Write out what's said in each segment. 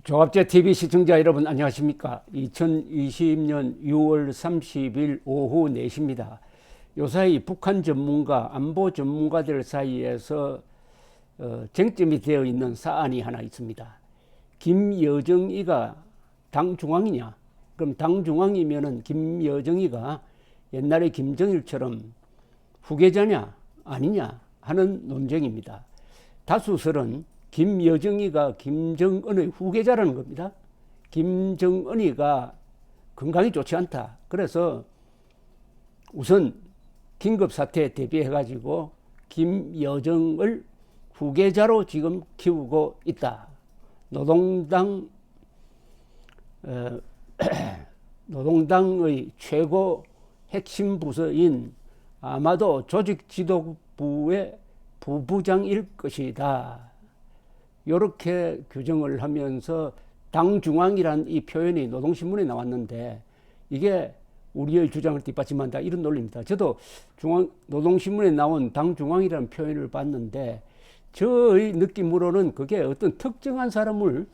조합제 TV 시청자 여러분 안녕하십니까? 2020년 6월 30일 오후 4시입니다. 요사이 북한 전문가, 안보 전문가들 사이에서 쟁점이 되어 있는 사안이 하나 있습니다. 김여정이가 당 중앙이냐? 그럼 당 중앙이면은 김여정이가 옛날에 김정일처럼 후계자냐 아니냐 하는 논쟁입니다. 다수설은 김여정이가 김정은의 후계자라는 겁니다. 김정은이가 건강이 좋지 않다. 그래서 우선 긴급사태에 대비해가지고 김여정을 후계자로 지금 키우고 있다. 노동당의 최고 핵심 부서인 아마도 조직지도부의 부부장일 것이다. 이렇게 규정을 하면서 당중앙이란 이 표현이 노동신문에 나왔는데 이게 우리의 주장을 뒷받침한다 이런 논리입니다. 저도 노동신문에 나온 당중앙이라는 표현을 봤는데 저의 느낌으로는 그게 어떤 특정한 사람을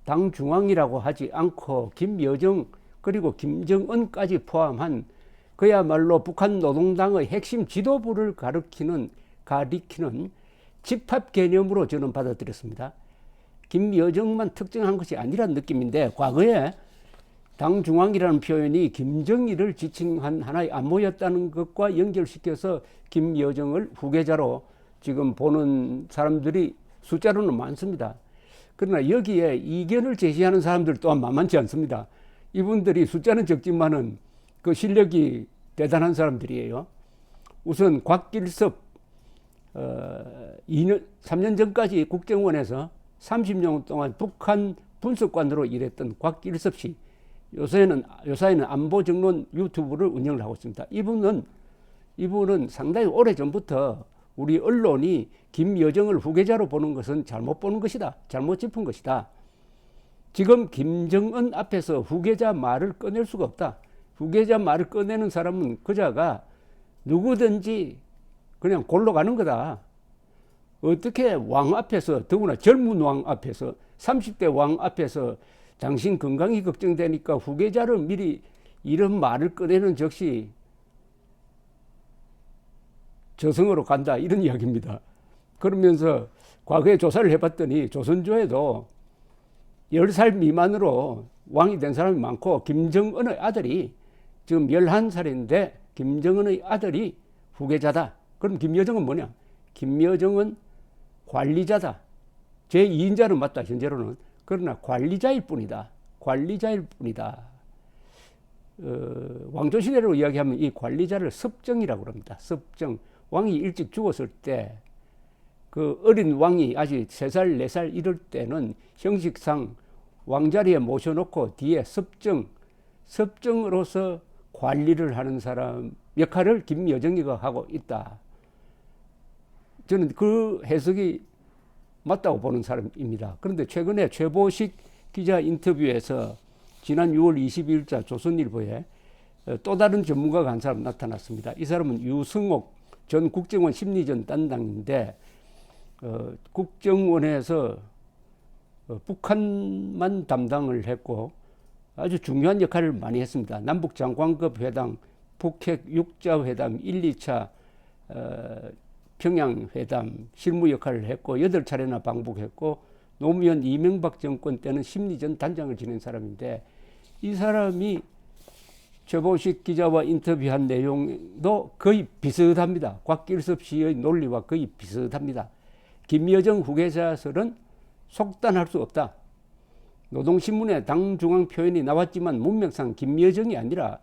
당중앙이라고 하지 않고 김여정 그리고 김정은까지 포함한 그야말로 북한 노동당의 핵심 지도부를 가리키는 집합 개념으로 저는 받아들였습니다. 김여정만 특정한 것이 아니란 느낌인데 과거에 당중앙이라는 표현이 김정일을 지칭한 하나의 안모였다는 것과 연결시켜서 김여정을 후계자로 지금 보는 사람들이 숫자로는 많습니다. 그러나 여기에 이견을 제시하는 사람들 또한 만만치 않습니다. 이분들이 숫자는 적지만은 그 실력이 대단한 사람들이에요. 우선 곽길섭 3년 전까지 국정원에서 30년 동안 북한 분석관으로 일했던 곽길섭 씨, 요새는 안보정론 유튜브를 운영을 하고 있습니다. 이분은 상당히 오래전부터 우리 언론이 김여정을 후계자로 보는 것은 잘못 보는 것이다. 잘못 짚은 것이다. 지금 김정은 앞에서 후계자 말을 꺼낼 수가 없다. 후계자 말을 꺼내는 사람은 그자가 누구든지 그냥 골로 가는 거다. 어떻게 왕 앞에서, 더구나 젊은 왕 앞에서, 30대 왕 앞에서 당신 건강이 걱정되니까 후계자를 미리 이런 말을 꺼내는 즉시 저승으로 간다 이런 이야기입니다. 그러면서 과거에 조사를 해봤더니 조선조에도 10살 미만으로 왕이 된 사람이 많고 김정은의 아들이 지금 11살인데 김정은의 아들이 후계자다. 그럼 김여정은 뭐냐? 김여정은 관리자다. 제2인자는 맞다, 현재로는. 그러나 관리자일 뿐이다. 관리자일 뿐이다. 왕조시대로 이야기하면 이 관리자를 섭정이라고 합니다. 섭정. 왕이 일찍 죽었을 때 그 어린 왕이 아직 3살, 4살 이럴 때는 형식상 왕자리에 모셔놓고 뒤에 섭정으로서 관리를 하는 사람 역할을 김여정이가 하고 있다. 저는 그 해석이 맞다고 보는 사람입니다. 그런데 최근에 최보식 기자 인터뷰에서 지난 6월 22일자 조선일보에 또 다른 전문가가 한 사람 나타났습니다. 이 사람은 유승옥 전 국정원 심리전 담당인데 국정원에서 북한만 담당을 했고 아주 중요한 역할을 많이 했습니다. 남북장관급 회담, 북핵 6자 회담, 1, 2차 평양회담 실무 역할을 했고 8차례나 방북했고 노무현 이명박 정권 때는 심리전 단장을 지낸 사람인데 이 사람이 최보식 기자와 인터뷰한 내용도 거의 비슷합니다. 곽길섭 씨의 논리와 거의 비슷합니다. 김여정 후계자설은 속단할 수 없다. 노동신문에 당중앙 표현이 나왔지만 문맥상 김여정이 아니라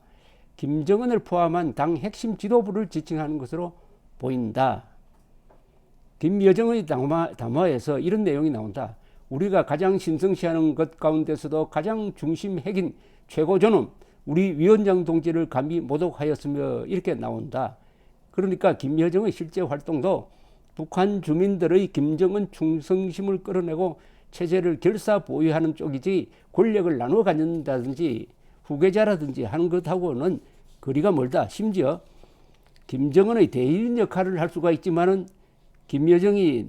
김정은을 포함한 당 핵심 지도부를 지칭하는 것으로 보인다. 김여정의 담화에서 이런 내용이 나온다. 우리가 가장 신성시하는 것 가운데서도 가장 중심 핵인 최고존엄 우리 위원장 동지를 감히 모독하였으며 이렇게 나온다. 그러니까 김여정의 실제 활동도 북한 주민들의 김정은 충성심을 끌어내고 체제를 결사 보유하는 쪽이지 권력을 나눠 갖는다든지 후계자라든지 하는 것하고는 거리가 멀다. 심지어 김정은의 대리인 역할을 할 수가 있지만은 김여정이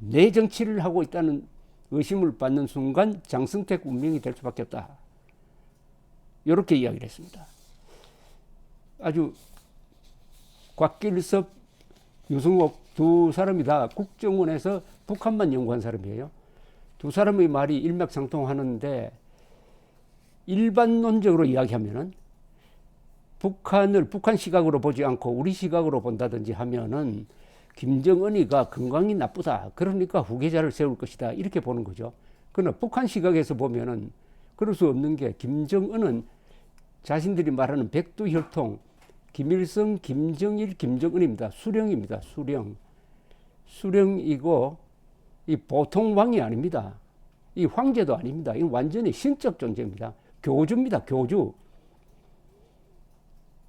내 정치를 하고 있다는 의심을 받는 순간 장승택 운명이 될 수밖에 없다. 이렇게 이야기를 했습니다. 아주 곽길섭, 유승옥 두 사람이 다 국정원에서 북한만 연구한 사람이에요. 두 사람의 말이 일맥상통하는데 일반론적으로 이야기하면은 북한을 북한 시각으로 보지 않고 우리 시각으로 본다든지 하면은 김정은이가 건강이 나쁘다. 그러니까 후계자를 세울 것이다. 이렇게 보는 거죠. 그러나 북한 시각에서 보면은 그럴 수 없는 게 김정은은 자신들이 말하는 백두혈통, 김일성, 김정일, 김정은입니다. 수령입니다. 수령. 수령이고 이 보통 왕이 아닙니다. 이 황제도 아닙니다. 이건 완전히 신적 존재입니다. 교주입니다. 교주.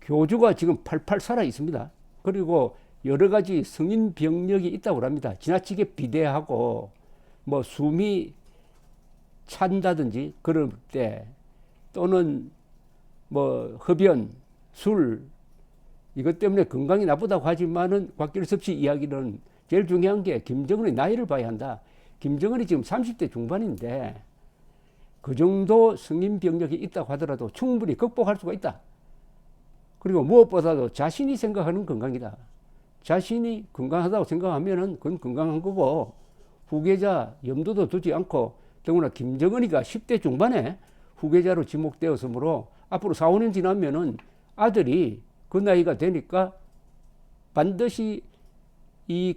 교주가 지금 팔팔 살아 있습니다. 그리고 여러 가지 성인 병력이 있다고 합니다. 지나치게 비대하고 뭐 숨이 찬다든지 그럴 때 또는 뭐 흡연, 술 이것 때문에 건강이 나쁘다고 하지만은 곽길섭 씨 이야기는 제일 중요한 게 김정은의 나이를 봐야 한다. 김정은이 지금 30대 중반인데 그 정도 성인 병력이 있다고 하더라도 충분히 극복할 수가 있다. 그리고 무엇보다도 자신이 생각하는 건강이다. 자신이 건강하다고 생각하면은 그건 건강한 거고 후계자 염두도 두지 않고 더구나 김정은이가 10대 중반에 후계자로 지목되었으므로 앞으로 4, 5년 지나면은 아들이 그 나이가 되니까 반드시 이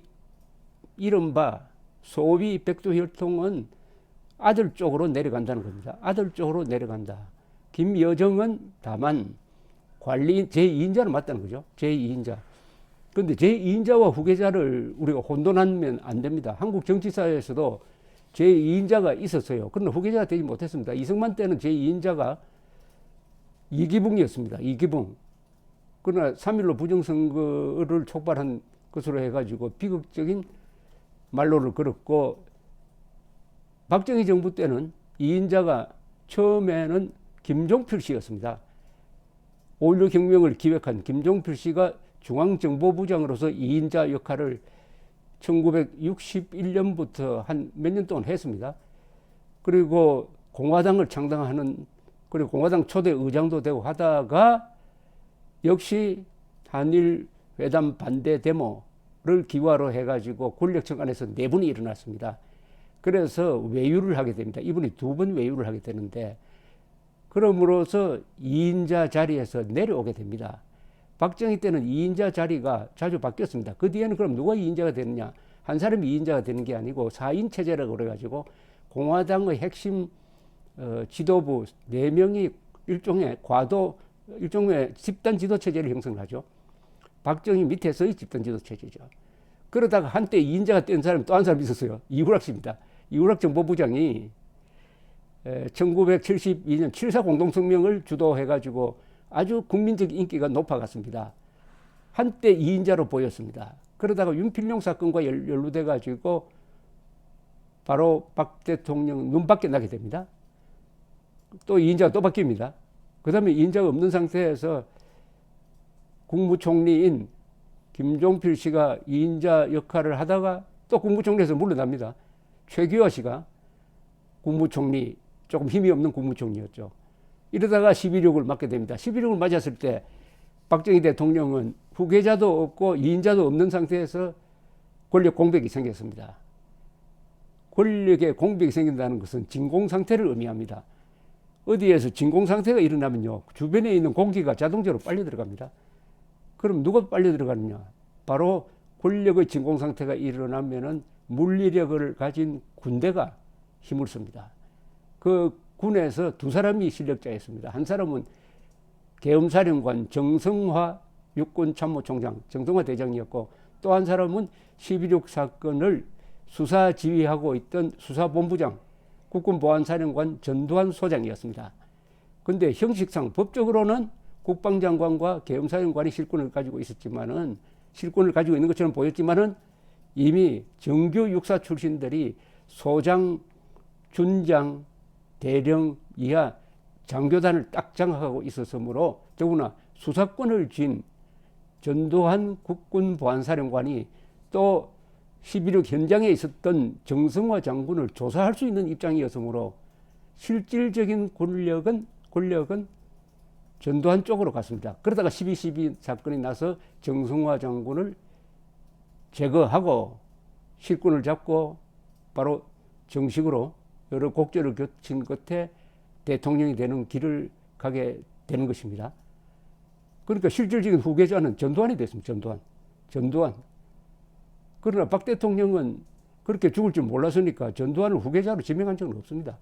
이른바 소위 백두혈통은 아들 쪽으로 내려간다는 겁니다. 아들 쪽으로 내려간다. 김여정은 다만 관리인 제2인자는 맞다는 거죠. 제2인자. 그런데 제2인자와 후계자를 우리가 혼돈하면 안 됩니다. 한국 정치사에서도 제2인자가 있었어요. 그러나 후계자가 되지 못했습니다. 이승만 때는 제2인자가 이기붕이었습니다. 이기붕. 그러나 3.15 부정선거를 촉발한 것으로 해가지고 비극적인 말로를 걸었고 박정희 정부 때는 2인자가 처음에는 김종필 씨였습니다. 5.16 혁명을 기획한 김종필 씨가 중앙정보부장으로서 2인자 역할을 1961년부터 한 몇 년 동안 했습니다. 그리고 공화당을 창당하는 그리고 공화당 초대 의장도 되고 하다가 역시 한일 회담 반대 데모를 기화로 해가지고 권력층 안에서 내분이 일어났습니다. 그래서 외유를 하게 됩니다. 이분이 2번 외유를 하게 되는데 그럼으로써 2인자 자리에서 내려오게 됩니다. 박정희 때는 2인자 자리가 자주 바뀌었습니다. 그 뒤에는 그럼 누가 2인자가 되느냐? 한 사람이 2인자가 되는 게 아니고 4인 체제라고 그래가지고 공화당의 핵심 지도부 4명이 일종의 집단 지도 체제를 형성하죠. 박정희 밑에서의 집단 지도 체제죠. 그러다가 한때 2인자가 된 사람이 또 한 사람 있었어요. 이후락 씨입니다. 이후락 정보부장이 1972년 7.4 공동성명을 주도해가지고 아주 국민적 인기가 높아갔습니다. 한때 2인자로 보였습니다. 그러다가 윤필룡 사건과 연루돼가지고 바로 박 대통령 눈밖에 나게 됩니다. 또 2인자가 또 바뀝니다. 그 다음에 2인자가 없는 상태에서 국무총리인 김종필 씨가 2인자 역할을 하다가 또 국무총리에서 물러납니다. 최규하 씨가 국무총리, 조금 힘이 없는 국무총리였죠. 이러다가 11.6을 맞게 됩니다. 11.6을 맞았을 때 박정희 대통령은 후계자도 없고 2인자도 없는 상태에서 권력 공백이 생겼습니다. 권력에 공백이 생긴다는 것은 진공상태를 의미합니다. 어디에서 진공상태가 일어나면요, 주변에 있는 공기가 자동적으로 빨려 들어갑니다. 그럼 누가 빨려 들어가느냐? 바로 권력의 진공상태가 일어나면은 물리력을 가진 군대가 힘을 씁니다. 그 군에서 2사람이 실력자였습니다. 한 사람은 계엄사령관 정성화 육군참모총장, 정성화 대장이었고 또 한 사람은 12.6 사건을 수사 지휘하고 있던 수사본부장 국군보안사령관 전두환 소장이었습니다. 그런데 형식상 법적으로는 국방장관과 계엄사령관이 실권을 가지고 있었지만은 실권을 가지고 있는 것처럼 보였지만은 이미 정규 육사 출신들이 소장, 준장, 대령 이하 장교단을 딱 장악하고 있었으므로 더구나 수사권을 쥔 전두환 국군보안사령관이 또 11.6 현장에 있었던 정성화 장군을 조사할 수 있는 입장이었으므로 실질적인 권력은 전두환 쪽으로 갔습니다. 그러다가 12.12 사건이 나서 정성화 장군을 제거하고 실권을 잡고 바로 정식으로 여러 곡절을 거친 끝에 대통령이 되는 길을 가게 되는 것입니다. 그러니까 실질적인 후계자는 전두환이 됐습니다. 전두환. 그러나 박 대통령은 그렇게 죽을 줄 몰랐으니까 전두환을 후계자로 지명한 적은 없습니다.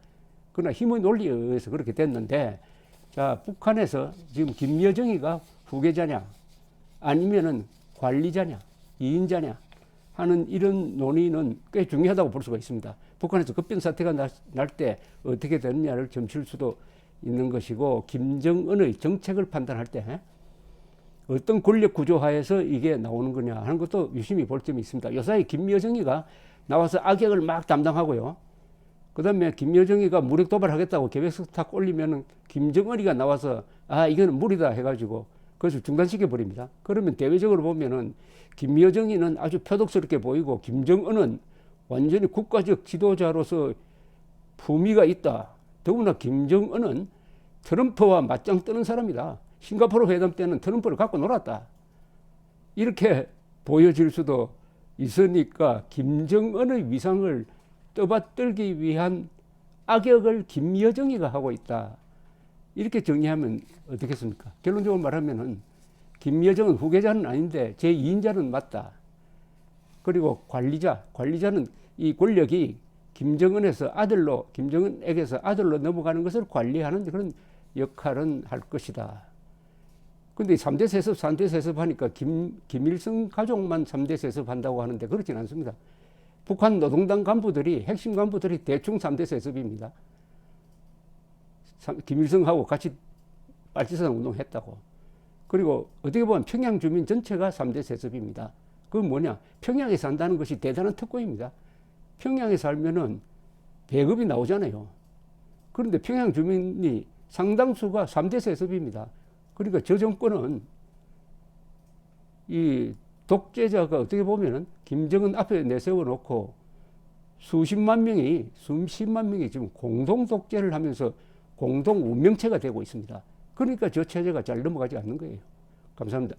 그러나 힘의 논리에 의해서 그렇게 됐는데, 자, 북한에서 지금 김여정이가 후계자냐 아니면은 관리자냐 2인자냐 하는 이런 논의는 꽤 중요하다고 볼 수가 있습니다. 북한에서 급변 사태가 날 때 어떻게 되느냐를 점칠 수도 있는 것이고, 김정은의 정책을 판단할 때 어떤 권력 구조 하에서 이게 나오는 거냐 하는 것도 유심히 볼 점이 있습니다. 요사이 김여정이가 나와서 악역을 막 담당하고요. 그 다음에 김여정이가 무력 도발하겠다고 계획서 탁 올리면은 김정은이가 나와서 이거는 무리다 해가지고 그것을 중단시켜 버립니다. 그러면 대외적으로 보면은 김여정이는 아주 표독스럽게 보이고 김정은은 완전히 국가적 지도자로서 품위가 있다. 더구나 김정은은 트럼프와 맞짱 뜨는 사람이다. 싱가포르 회담 때는 트럼프를 갖고 놀았다. 이렇게 보여질 수도 있으니까 김정은의 위상을 떠받들기 위한 악역을 김여정이가 하고 있다. 이렇게 정리하면 어떻겠습니까? 결론적으로 말하면은 김여정은 후계자는 아닌데 제2인자는 맞다. 그리고 관리자는 이 권력이 김정은에게서 아들로 넘어가는 것을 관리하는 그런 역할은 할 것이다. 근데 3대 세습, 4대 세습 하니까 김일성 가족만 3대 세습 한다고 하는데 그렇진 않습니다. 북한 노동당 간부들이, 핵심 간부들이 대충 3대 세습입니다. 김일성하고 같이 빨치산 운동했다고. 그리고 어떻게 보면 평양 주민 전체가 3대 세습입니다. 그건 뭐냐? 평양에 산다는 것이 대단한 특권입니다. 평양에 살면은 배급이 나오잖아요. 그런데 평양 주민이 상당수가 3대 세습입니다. 그러니까 저 정권은 이 독재자가 어떻게 보면은 김정은 앞에 내세워 놓고 수십만 명이 지금 공동 독재를 하면서 공동 운명체가 되고 있습니다. 그러니까 저 체제가 잘 넘어가지 않는 거예요. 감사합니다.